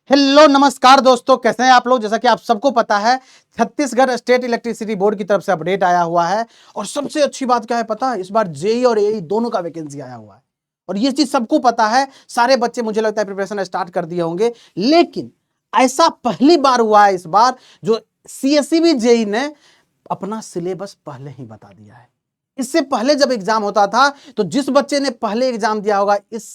Hello नमस्कार दोस्तों, कैसे हैं आप लोग। जैसा कि आप सबको पता है, छत्तीसगढ़ स्टेट इलेक्ट्रिसिटी बोर्ड की तरफ से अपडेट आया हुआ है। और सबसे अच्छी बात क्या है पता है, इस बार जेई और एई दोनों का वैकेंसी आया हुआ है। और ये चीज सबको पता है, सारे बच्चे मुझे लगता है प्रिपरेशन स्टार्ट कर दिए होंगे। लेकिन ऐसा पहली बार हुआ है इस बार जो सीएसईबी जेई ने अपना सिलेबस पहले ही बता दिया है। इससे पहले जब एग्जाम होता था तो जिस बच्चे ने पहले एग्जाम दिया होगा इस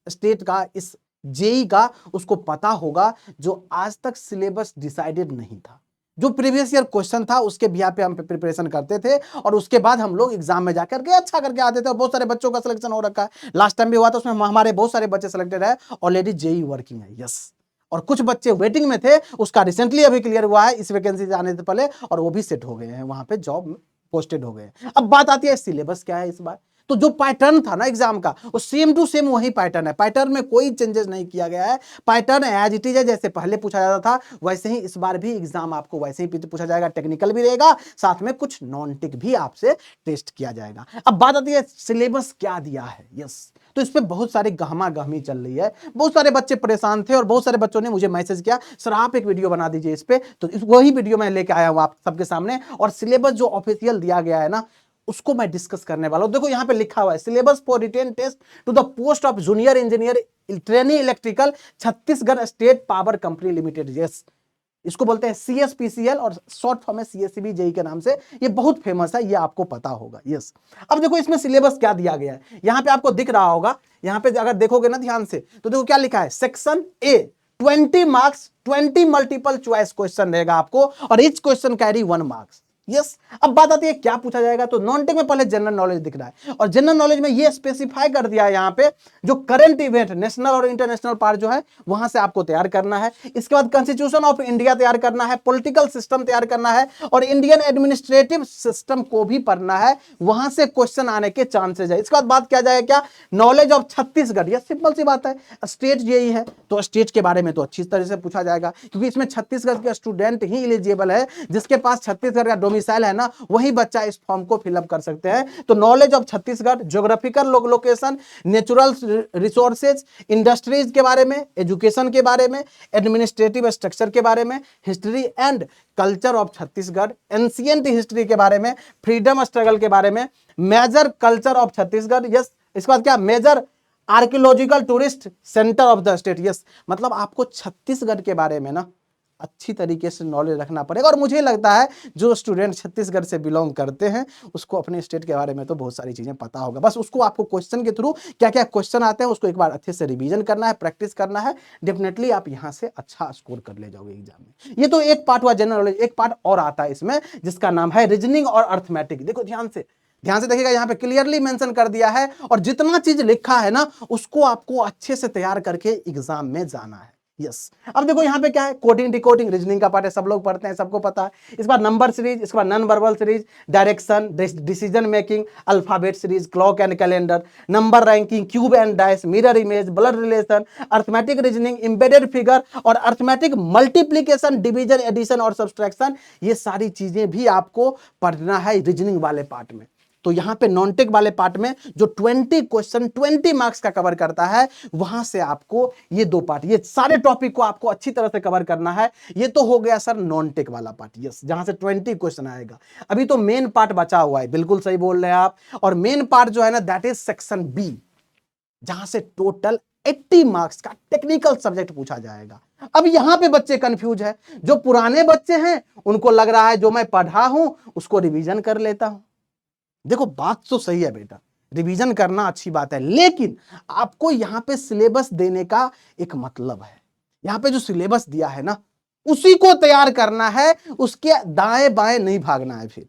स्टेट का, इस जेई का, उसको पता होगा जो आज तक सिलेबस डिसाइडेड नहीं था, जो प्रीवियस ईयर क्वेश्चन था उसके बिहार पे हम प्रिपरेशन करते थे और उसके बाद हम लोग एग्जाम में जाकर के अच्छा करके आते थे। और बहुत सारे बच्चों का सिलेक्शन हो रखा है, लास्ट टाइम भी हुआ था, उसमें हमारे बहुत सारे बच्चे सिलेक्टेड है, ऑलरेडी जेई वर्किंग है। यस, और कुछ बच्चे वेटिंग में थे, उसका रिसेंटली अभी क्लियर हुआ है इस वैकेंसी आने से पहले, और वो भी सेट हो गए हैं, वहां पे जॉब पोस्टेड हो गए। अब बात आती है सिलेबस क्या है इस बार। तो जो पैटर्न था ना एग्जाम का, वो सेम टू सेम वही पैटर्न है, पैटर्न में कोई चेंजेस नहीं किया गया है। पैटर्न एज इट इज है, जैसे पहले पूछा जाता था वैसे ही इस बार भी एग्जाम आपको वैसे ही पूछा जाएगा। टेक्निकल भी रहेगा, साथ में कुछ नॉन टेक भी आपसे टेस्ट किया जाएगा। अब बात आती है सिलेबस क्या दिया है। यस, तो इस पे बहुत सारी गहमा गहमी चल रही है, बहुत सारे बच्चे परेशान थे और बहुत सारे बच्चों ने मुझे मैसेज किया, सर आप एक वीडियो बना दीजिए इस पे। तो वही वीडियो मैं लेके आया हूं आप सबके सामने, और सिलेबस जो ऑफिशियल दिया गया है ना उसको मैं डिस्कस करने वाला हूं। देखो यहां पे लिखा हुआ है, syllabus for written test to the post of junior engineer trainee electrical Chhattisgarh state power company limited. Yes, इसको बोलते हैं सीएसपीसीएल और शॉर्ट फॉर्म है सीएसईबी जेई के नाम से, ये बहुत फेमस है, ये आपको पता होगा। यस, अब देखो इसमें सिलेबस क्या दिया गया है, यहां पे आपको दिख रहा होगा, यहां पे अगर देखोगे ना ध्यान से तो देखो क्या लिखा है, section A 20 marks 20 multiple choice question रहेगा आपको, और each question carry 1 marks. Yes, अब बात आती है क्या पूछा जाएगा। तो नॉन टेक में पहले जनरल नॉलेज दिख रहा है, और जनरल नॉलेज में ये स्पेसिफाई कर दिया है यहां पे जो करंट इवेंट नेशनल और इंटरनेशनल पार्ट जो है वहां से आपको तैयार करना है। इसके बाद कॉन्स्टिट्यूशन ऑफ इंडिया तैयार करना है, पॉलिटिकल सिस्टम तैयार करना है, और इंडियन एडमिनिस्ट्रेटिव सिस्टम को भी पढ़ना है, वहां से क्वेश्चन आने के चांसेस है। इसके बाद बात किया जाए क्या, नॉलेज ऑफ छत्तीसगढ़। यह सिंपल सी बात है, स्टेट जेई है तो स्टेट के बारे में तो अच्छी तरह से पूछा जाएगा, क्योंकि इसमें छत्तीसगढ़ के स्टूडेंट ही एलिजिबल है, जिसके पास छत्तीसगढ़ का डोमिसाइल है ना वही बच्चा इस फॉर्म को फिलअप कर सकते हैं। तो knowledge of Chhattisgarh, geographical location, natural resources, industries के बारे में, एजुकेशन के बारे में, एडमिनिस्ट्रेटिव स्ट्रक्चर के बारे में, history and culture of Chhattisgarh, ancient history के बारे में, फ्रीडम स्ट्रगल के बारे में, major culture of Chhattisgarh. Yes, इसके बाद क्या, major archaeological tourist centre of the state. Yes, मतलब आपको छत्तीसगढ़ के बारे में ना अच्छी तरीके से नॉलेज रखना पड़ेगा। और मुझे लगता है जो स्टूडेंट छत्तीसगढ़ से बिलोंग करते हैं उसको अपने स्टेट के बारे में तो बहुत सारी चीजें पता होगा, बस उसको आपको क्वेश्चन के थ्रू क्या क्या क्वेश्चन आते हैं उसको एक बार अच्छे से रिवीजन करना है, प्रैक्टिस करना है। डेफिनेटली आप यहां से अच्छा स्कोर कर ले जाओगे एग्जाम में। ये तो एक पार्ट हुआ जनरल नॉलेज, एक पार्ट और आता है इसमें जिसका नाम है रीजनिंग और अर्थमेटिक। देखो ध्यान से देखिएगा, यहां पे क्लियरली मेंशन कर दिया है, और जितना चीज लिखा है ना उसको आपको अच्छे से तैयार करके एग्जाम में जाना है। यस, अब देखो यहां पे क्या है, कोडिंग डिकोडिंग रीजनिंग का पार्ट है, सब लोग पढ़ते हैं, सबको पता है। इस बार नंबर सीरीज, इसके बाद non verbal series, direction, decision making, alphabet series, clock and calendar, number ranking, cube and dice, mirror image, blood relation, arithmetic reasoning, embedded figure, और अर्थमेटिक मल्टीप्लीकेशन, डिवीजन, एडिशन और सब्सट्रैक्शन। ये सारी चीजें भी आपको पढ़ना है रीजनिंग वाले पार्ट में। तो यहां पे नॉन टेक वाले पार्ट में जो 20 क्वेश्चन 20 मार्क्स का कवर करता है, वहां से आपको ये दो पार्ट, ये सारे टॉपिक को आपको अच्छी तरह से कवर करना है। ये तो हो गया सर नॉन टेक वाला पार्ट, यस, जहां से 20 क्वेश्चन आएगा। अभी तो मेन पार्ट बचा हुआ है, बिल्कुल सही बोल रहे हैं आप। और मेन पार्ट जो है ना दैट इज सेक्शन बी, जहां से टोटल 80 मार्क्स का टेक्निकल सब्जेक्ट पूछा जाएगा। अब यहां पे बच्चे कंफ्यूज है, जो पुराने बच्चे हैं उनको लग रहा है जो मैं पढ़ा हूं उसको रिवीजन कर लेता हूं। देखो बात तो सही है बेटा, रिवीजन करना अच्छी बात है, लेकिन आपको यहां पे सिलेबस देने का एक मतलब है। यहां पे जो सिलेबस दिया है ना उसी को तैयार करना है, उसके दाएं बाएं नहीं भागना है। फिर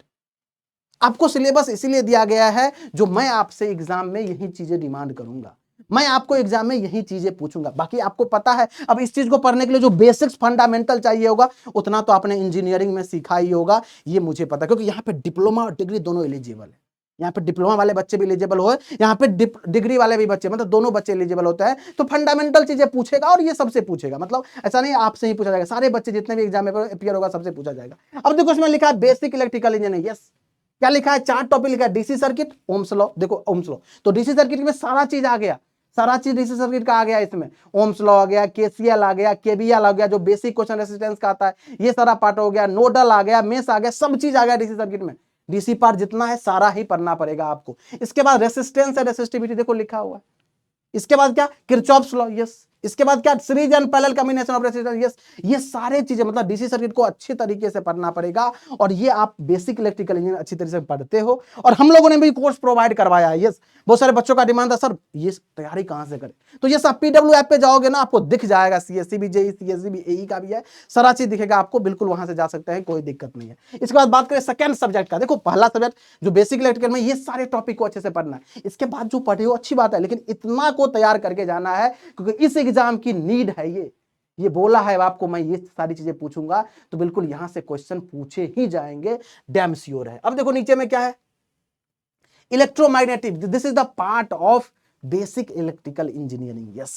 आपको सिलेबस इसीलिए दिया गया है जो मैं आपसे एग्जाम में यही चीजें डिमांड करूंगा, मैं आपको एग्जाम में यही चीजें पूछूंगा। बाकी आपको पता है, अब इस चीज को पढ़ने के लिए जो बेसिक्स फंडामेंटल चाहिए होगा उतना तो आपने इंजीनियरिंग में सीखा ही होगा, ये मुझे पता, क्योंकि यहाँ पे डिप्लोमा और डिग्री दोनों एलिजिबल है। यहाँ पे डिप्लोमा वाले बच्चे भी एलिजिबल हो, यहाँ पे डिग्री वाले भी बच्चे, मतलब दोनों बच्चे एलिजिबल होते हैं। तो फंडामेंटल चीजें पूछेगा और ये सबसे पूछेगा, मतलब ऐसा नहीं आपसे ही पूछा जाएगा, सारे बच्चे जितने भी एग्जाम में अपियर होगा सबसे पूछा जाएगा। अब देखो इसमें लिखा है बेसिक इलेक्ट्रिकल इंजीनियरिंग। यस, क्या लिखा है, 4 टॉपिक लिखा है, डीसी सर्किट, ओम्स लॉ। देखो ओम्स लॉ, तो डीसी सर्किट में सारा चीज आ गया, सारा चीज डीसी सर्किट का आ गया इसमें, ओम्स लॉ आ गया, केसीएल आ गया, केवीएल आ गया, जो बेसिक क्वेश्चन रेसिस्टेंस का आता है, ये सारा पार्ट हो गया, नोडल आ गया, मेस आ गया, सब चीज आ गया डीसी सर्किट में। डीसी पार्ट जितना है सारा ही पढ़ना पड़ेगा आपको। इसके बाद रेसिस्टेंस एंड रेसिस्टिविटी देखो लिखा हुआ है। इसके बाद क्या, किरचॉफ्स लॉ, यस। इसके बाद क्या, series and parallel combination of resistance, yes. ये सारे चीजें मतलब डीसी सर्किट को अच्छे तरीके से पढ़ना पड़ेगा, और ये आप बेसिक इलेक्ट्रिकल इंजीनियर अच्छी तरीके से पढ़ते हो, और हम लोगों ने भी कोर्स प्रोवाइड करवाया है, यस। बहुत सारे बच्चों का डिमांड था सर ये तैयारी कहां से करें, तो ये सब पीडब्ल्यू ऐप पे जाओगे ना, आपको दिख जाएगा, सीएससी भी, जेई, सीएससी भी, एई का भी है, सारा चीज दिखेगा आपको, बिल्कुल वहां से जा सकते हैं, कोई दिक्कत नहीं है। इसके बाद बात करें सेकंड सब्जेक्ट का, देखो पहला सब्जेक्ट जो बेसिक इलेक्ट्रिकल में, ये सारे टॉपिक को अच्छे से पढ़ना है। इसके बाद जो पढ़े हो अच्छी बात है, लेकिन इतना को तैयार करके जाना है, क्योंकि इस एग्जाम की नीड है ये बोला है आपको, मैं ये सारी चीजें पूछूंगा, तो बिल्कुल यहां से क्वेश्चन पूछे ही जाएंगे, डैम श्योर है। अब देखो नीचे में क्या है, electromagnetic, this is the part of basic electrical engineering, yes.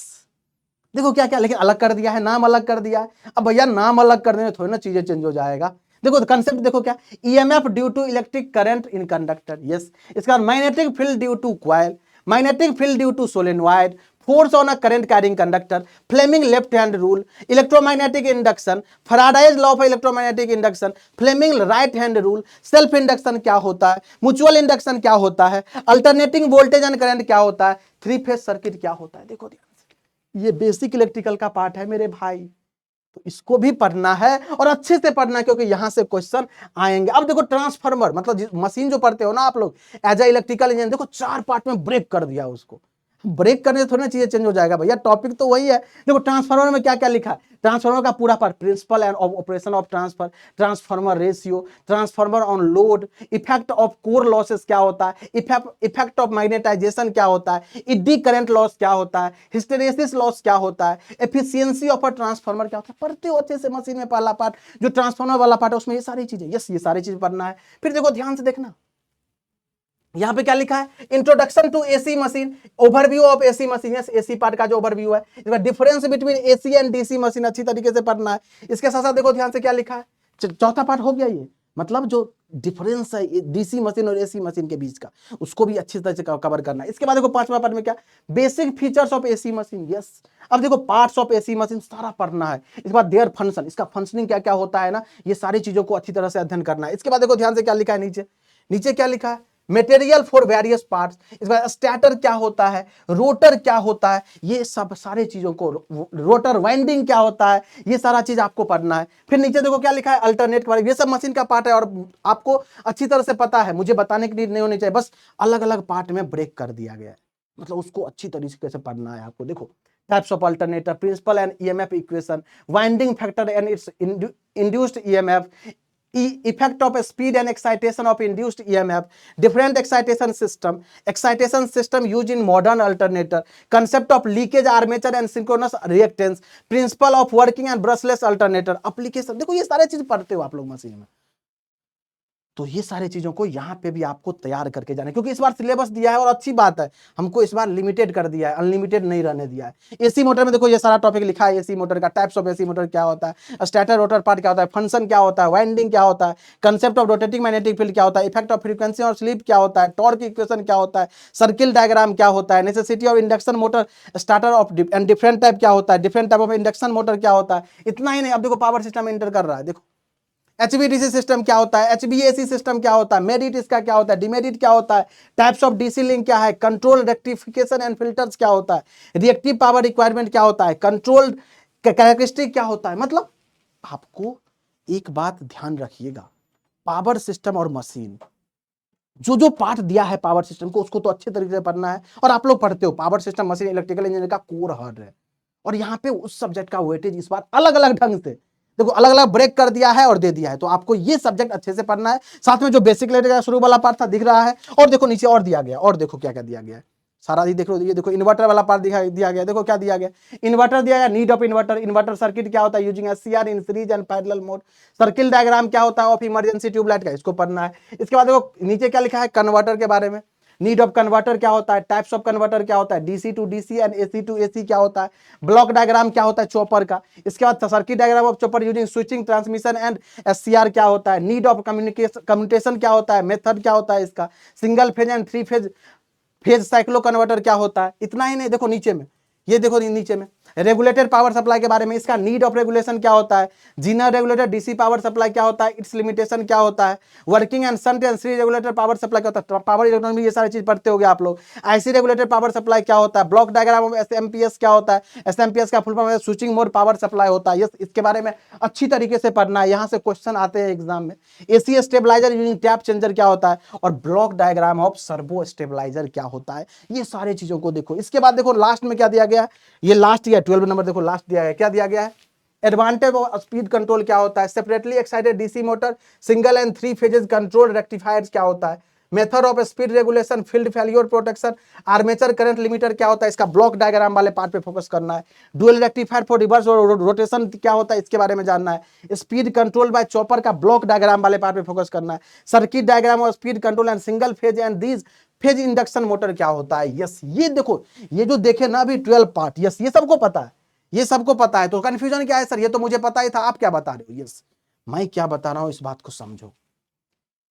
देखो क्या क्या लेकिन अलग कर दिया है, नाम अलग कर दिया है। अब भैया नाम अलग करने में थोड़ी ना चीजें चेंज हो जाएगा। देखो कंसेप्ट देखो क्या, EMF due to electric current in conductor, yes. इसके बाद magnetic field due to coil, magnetic field due to solenoid, force on a current carrying conductor, Fleming left hand rule, electromagnetic induction, Faraday's law of electromagnetic induction, Fleming right hand rule, self induction क्या होता है, mutual induction क्या होता है, alternating voltage and current क्या होता है, three phase circuit क्या होता है। देखो ये बेसिक इलेक्ट्रिकल का पार्ट है मेरे भाई, तो इसको भी पढ़ना है और अच्छे से पढ़ना है, क्योंकि यहां से क्वेश्चन आएंगे। अब देखो ट्रांसफार्मर, मतलब मशीन जो पढ़ते हो ना आप लोग एज ए इलेक्ट्रिकल इंजीनियर, देखो 4 पार्ट में ब्रेक कर दिया उसको। ब्रेक करने से थोड़ी ना चीजें चेंज हो जाएगा भैया, टॉपिक तो वही है। देखो ट्रांसफार्मर में क्या क्या लिखा है, ट्रांसफार्मर का पूरा part, principle and operation of transfer, transformer ratio, transformer on load, effect of core losses क्या होता है, इफेक्ट ऑफ मैग्नेटाइजेशन क्या होता है, इडी करंट लॉस क्या होता है, हिस्टेरेसिस लॉस क्या होता है, एफिशिएंसी ऑफ अ ट्रांसफार्मर क्या होता है। पढ़ते हो अच्छे से मशीन में पहला पार्ट जो ट्रांसफार्मर वाला पार्ट है, उसमें ये सारी चीजें, यस ये सारी चीज पढ़ना है। फिर देखो ध्यान से देखना, यहां पे क्या लिखा है, introduction to AC machine, overview of AC machine, yes AC part का जो ओवरव्यू है, इसका difference between AC and DC machine अच्छी तरीके से पढ़ना है। इसके साथ साथ देखो ध्यान से क्या लिखा है, चौथा पार्ट हो गया ये, मतलब जो डिफरेंस है डीसी मशीन और एसी मशीन के बीच का, उसको भी अच्छी तरह से कवर करना है। इसके बाद देखो पांचवा पार्ट में क्या, basic features of AC machine, yes. अब देखो पार्ट्स ऑफ एसी मशीन सारा पढ़ना है। इसके बाद देयर फंक्शन, इसका फंक्शनिंग क्या क्या होता है ना, ये सारी चीजों को अच्छी तरह से अध्ययन करना है। इसके बाद देखो ध्यान से क्या लिखा है, नीचे नीचे क्या लिखा है, मटेरियल फॉर वेरियस पार्ट्स, इसके बाद स्टैटर क्या होता है, रोटर क्या होता है, ये सब सारे चीजों को, रोटर वाइंडिंग क्या होता है, ये सारा चीज आपको पढ़ना है। फिर नीचे देखो क्या लिखा है, अल्टरनेट के बारे में, ये सब मशीन का पार्ट है और आपको अच्छी तरह से पता है, मुझे बताने की नीड नहीं होनी चाहिए, बस अलग अलग पार्ट में ब्रेक कर दिया गया है, मतलब उसको अच्छी तरीके से पढ़ना है आपको। देखो types of alternator, principle and EMF equation, winding factor and its induced EMF, effect of speed and excitation of induced EMF, different excitation system used in modern alternator, concept of leakage armature and synchronous reactance, principle of working and brushless alternator, application। देखो ये सारे चीज पढ़ते हो आप लोग machine में, तो ये सारी चीजों को यहाँ पे भी आपको तैयार करके जाना है, क्योंकि इस बार सिलेबस दिया है और अच्छी बात है, हमको इस बार लिमिटेड कर दिया है, अनलिमिटेड नहीं रहने दिया है। एसी मोटर में देखो ये सारा टॉपिक लिखा है, एसी मोटर का, टाइप्स ऑफ एसी मोटर क्या होता है, स्टैटर रोटर पार्ट क्या होता है, फंक्शन क्या होता है, वाइंडिंग क्या होता है, concept of rotating magnetic field क्या होता है, इफेक्ट ऑफ फ्रीक्वेंसी और स्लीप क्या होता है, टॉर्क इक्वेशन क्या होता है, सर्किल डायग्राम क्या होता है, necessity of induction motor starter of and different type क्या होता है, different type of induction motor क्या होता है। इतना ही नहीं, अब देखो पावर सिस्टम एंटर कर रहा है, देखो एचवीडीसी सिस्टम क्या होता है, एचवीएसी सिस्टम क्या होता है, मेरिट इसका क्या होता है, डिमेरिट क्या होता है, टाइप्स ऑफ डीसी लिंक क्या है, कंट्रोल रेक्टिफिकेशन एंड फिल्टर्स क्या होता है, रिएक्टिव पावर रिक्वायरमेंट क्या होता है, कंट्रोल कैरेक्टरिस्टिक क्या होता है। मतलब आपको एक बात ध्यान रखिएगा, पावर सिस्टम और मशीन जो जो पार्ट दिया है पावर सिस्टम को, उसको तो अच्छे तरीके से पढ़ना है, और आप लोग पढ़ते हो power system machine electrical engineering का कोर हर्ड है, और यहाँ पे उस सब्जेक्ट का वेटेज इस बार अलग अलग ढंग से देखो अलग अलग ब्रेक कर दिया है और दे दिया है, तो आपको ये सब्जेक्ट अच्छे से पढ़ना है। साथ में जो बेसिक लेटर का शुरू वाला पार्ट था दिख रहा है, और देखो नीचे और दिया गया, और देखो क्या क्या दिया गया है, सारा ही देख लो। ये देखो इन्वर्टर वाला पार्ट दिया गया, देखो क्या दिया गया, इन्वर्टर दिया गया, need of inverter, inverter circuit क्या होता है using SCR in series and parallel mode, circle diagram क्या होता है ऑफ इमरजेंसी ट्यूबलाइट का, इसको पढ़ना है। इसके बाद देखो नीचे क्या लिखा है, कन्वर्टर के बारे में, नीड ऑफ कन्वर्टर क्या होता है, टाइप्स ऑफ कन्वर्टर क्या होता है, DC to DC and AC to AC क्या होता है, ब्लॉक डायग्राम क्या होता है चॉपर का, इसके बाद circuit diagram of chopper using switching transmission and SCR क्या होता है, नीड ऑफ कम्युनिकेशन क्या होता है, मेथड क्या होता है इसका, single phase and three phase phase cyclo converter क्या होता है, इतना ही नहीं, देखो नीचे में, ये देखो नीचे में रेगुलेटेड पावर सप्लाई के बारे में, इसका नीड ऑफ रेगुलेशन क्या होता है, Zener regulated DC power supply क्या होता है, इट्स लिमिटेशन क्या होता है, working and shunt and series regulated power supply क्या होता है, पावर इलेक्ट्रॉन में ये सारी चीज पढ़ते होगे आप लोग। आईसी रेगुलेटेड पावर सप्लाई क्या होता है, ब्लॉक डायग्राम ऑफ एसएमपीएस क्या होता है, एसएमपीएस का फुल फॉर्म है स्विचिंग मोड पावर सप्लाई होता है, इसके बारे में अच्छी तरीके से पढ़ना है, यहां से क्वेश्चन आते हैं एग्जाम में। AC stabiliser using tap changer क्या होता है, और block diagram of servo stabiliser क्या होता है, ये सारी चीजों को देखो। इसके बाद देखो लास्ट में क्या दिया गया, ये लास्ट या 12 नंबर देखो लास्ट दिया है, क्या दिया गया है, एडवांटेज ऑफ स्पीड कंट्रोल क्या होता है, separately excited DC motor, single and 3 phases control rectifiers क्या होता है, method of speed regulation, field failure protection, armature current limiter क्या होता है, इसका ब्लॉक डायग्राम वाले पार्ट पे फोकस करना है, dual rectifier for reverse rotation क्या होता है इसके बारे में जानना है, स्पीड कंट्रोल बाय चॉपर का ब्लॉक डायग्राम वाले पार्ट पे फोकस करना है, circuit diagram of speed control and single phase and these phase induction motor क्या होता है। यस, ये देखो, ये जो देखे ना अभी 12 पार्ट, यस ये सबको पता है, ये सबको पता है। तो कंफ्यूजन क्या है सर, ये तो मुझे पता ही था, आप क्या बता रहे हो। यस, मैं क्या बता रहा हूं इस बात को समझो।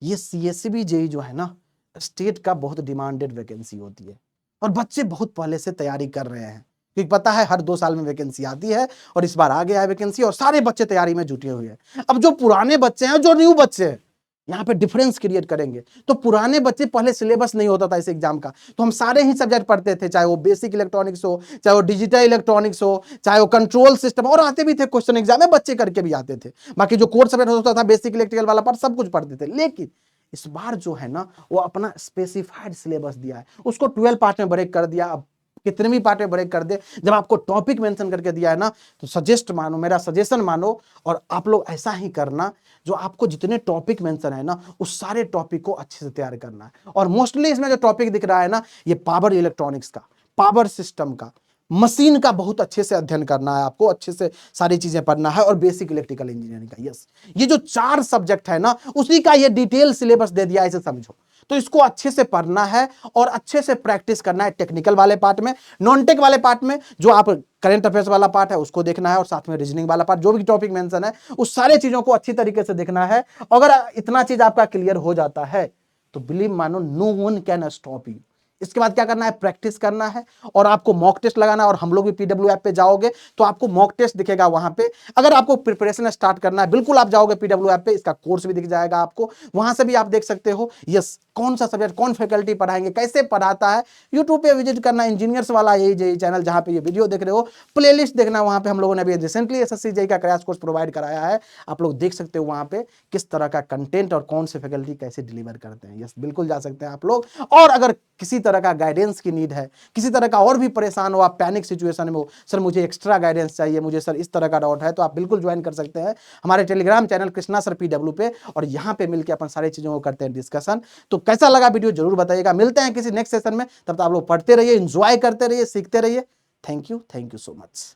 ये सीएससीबी जेई जो है ना, स्टेट का बहुत डिमांडेड वैकेंसी होती है, और बच्चे बहुत पहले से तैयारी कर रहे हैं, क्योंकि पता है हर 2 साल में वैकेंसी आती है, और इस बार आ गया है वैकेंसी, और सारे बच्चे तैयारी में जुटे हुए हैं। अब जो पुराने बच्चे हैं, जो न्यू बच्चे हैं, यहाँ पे डिफरेंस क्रिएट करेंगे। तो पुराने बच्चे, पहले सिलेबस नहीं होता था इस एग्जाम का, तो हम सारे ही सब्जेक्ट पढ़ते थे, चाहे वो बेसिक इलेक्ट्रॉनिक्स हो, चाहे वो डिजिटल इलेक्ट्रॉनिक्स हो, चाहे वो कंट्रोल सिस्टम, और आते भी थे क्वेश्चन एग्जाम में, बच्चे करके भी आते थे। बाकी जो कोर्स सब्जेक्ट होता था, बेसिक इलेक्ट्रिकल वाला पार्ट, सब कुछ पढ़ते थे। लेकिन इस बार जो है ना, वो अपना स्पेसिफाइड सिलेबस दिया है, उसको 12 पार्ट में ब्रेक कर दिया। अब कितने भी पार्ट में ब्रेक कर दे, जब आपको टॉपिक मेंशन करके दिया है ना, तो सजेस्ट मानो, मेरा सजेशन मानो, और आप लोग ऐसा ही करना, जो आपको जितने टॉपिक मेंशन है ना, उस सारे टॉपिक को अच्छे से तैयार करना है। और मोस्टली इसमें जो टॉपिक दिख रहा है ना, ये पावर इलेक्ट्रॉनिक्स का, पावर सिस्टम का, मशीन का बहुत अच्छे से अध्ययन करना है आपको, अच्छे से सारी चीजें पढ़ना है, और बेसिक इलेक्ट्रिकल इंजीनियरिंग का। यस, ये जो 4 सब्जेक्ट है ना, उसी का ये डिटेल सिलेबस दे दिया, ऐसे समझो। तो इसको अच्छे से पढ़ना है, और अच्छे से प्रैक्टिस करना है, टेक्निकल वाले पार्ट में, नॉन टेक वाले पार्ट में, जो आप करंट अफेयर्स वाला पार्ट है उसको देखना है, और साथ में रीजनिंग वाला पार्ट, जो भी टॉपिक मेंशन है, उस सारे चीजों को अच्छी तरीके से देखना है। अगर इतना चीज आपका क्लियर हो जाता है, तो बिलीव मानो, no one can stop you. इसके बाद क्या करना है, प्रैक्टिस करना है, और आपको मॉक टेस्ट लगाना है। और हम लोग भी पीडब्ल्यू ऐप पे जाओगे तो आपको मॉक टेस्ट दिखेगा वहां पे। अगर आपको प्रिपरेशन स्टार्ट करना है, बिल्कुल आप जाओगे पीडब्ल्यू ऐप पे, इसका कोर्स भी दिख जाएगा आपको, वहां से भी आप देख सकते हो यस कौन सा सब्जेक्ट, कौन फैकल्टी पढ़ाएंगे, कैसे पढ़ाता है। यूट्यूब पे विजिट करना, इंजीनियर्स वाला यही चैनल जहां पे ये वीडियो देख रहे हो, प्लेलिस्ट देखना, वहां पे हम लोगों ने अभी रिसेंटली एसएससी जेईई का क्रैश कोर्स प्रोवाइड कराया है, आप लोग देख सकते हो वहां पे किस तरह का कंटेंट और कौन से फैकल्टी कैसे डिलीवर करते हैं। यस, बिल्कुल जा सकते हैं आप लोग। और अगर किसी तरह का गाइडेंस की नीड है, किसी तरह का और भी परेशान हो, आप पैनिक सिचुएशन में हो, सर मुझे एक्स्ट्रा गाइडेंस चाहिए, मुझे सर इस तरह का डाउट है, तो आप बिल्कुल ज्वाइन कर सकते हैं हमारे Telegram channel Krishna sir PW पे, और यहाँ पे मिलकर अपन सारी चीजों को करते हैं डिस्कशन। तो कैसा लगा वीडियो जरूर बताइएगा। मिलते हैं किसी नेक्स्ट सेशन में, तब तक आप लोग पढ़ते रहिए, एंजॉय करते रहिए, सीखते रहिए। Thank you so much.